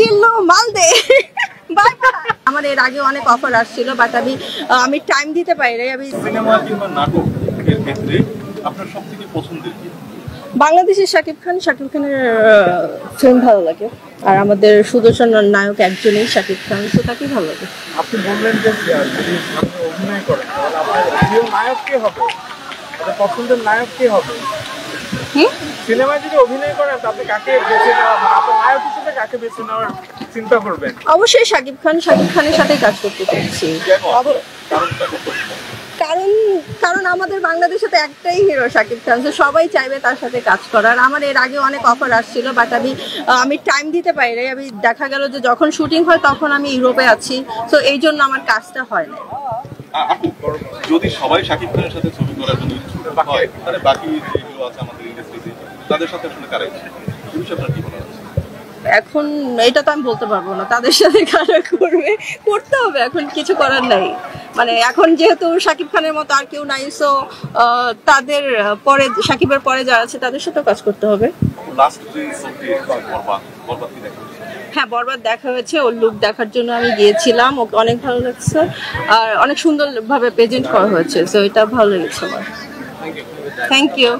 Kilo মাল দে bye bye. আমার এর আগে অনেক অফার আসছিল, বাট আমি টাইম দিতে পারি নাই। আমি সিনেমা কিংবা নাটকের ক্ষেত্রে আপনার সবথেকে পছন্দের কি? বাংলাদেশের শাকিব খানের ফিল্ম ভালো লাগে, আর আমাদের সুদর্শন নায়ক একজনই শাকিব খান, তো তাকেই ভালো লাগে। আপনি বললেন যে যদি আপনি অভিনয় করেন তাহলে আপনার প্রিয় নায়ক কে হবে, আপনার পছন্দের নায়ক কে হবে? সিনেমায় যদি অভিনয় করেন তো আপনি কাকে বেছে নেওয়া, মানে আপনার নায়ক হিসেবে কাকে বেছে নেওয়ার চিন্তা করবেন? অবশ্যই শাকিব খানের সাথে কাজ করতে চাইছি। কারণ কারণ আমাদের বাংলাদেশে তো একটাই হিরো শাকিব খান, তো সবাই চাইবে তার সাথে কাজ করার। আমার এর আগে অনেক অফার আসছিল, বাট আমি টাইম দিতে পারি নাই। আমি দেখা গেল যে যখন শুটিং হয় তখন আমি ইউরোপে আছি, তো এই জন্য আমার কাজটা হয় না। যদি সবাই শাকিব খানের সাথে ছবি করার জন্য ইচ্ছুক হয়, তাহলে বাকি যেগুলো আছে আমাদের ইন্ডাস্ট্রিতে তাদের সাথে আসলে কারা ইচ্ছুক? এই বিষয়ে আপনার কি মনে হয়? এখন এটা তো আমি বলতে পারবো না, তাদের সাথে কারা করতে হবে, এখন কিছু করার নাই। মানে এখন যেহেতু শাকিব খানের মতো আর কেউ নাই, সো তাদের পরে, শাকিবের পরে যারা আছে তাদের সাথেও কাজ করতে হবে। লাস্ট যে ছবি বরবাদ কি দেখা? হ্যাঁ, বরবাদ দেখা হয়েছে, ওর লুক দেখার জন্য আমি গিয়েছিলাম, ওকে অনেক ভালো লাগছে, আর অনেক সুন্দরভাবে প্রেজেন্ট করা হয়েছে, সো এটা ভালো লেগেছে আমার। Thank you.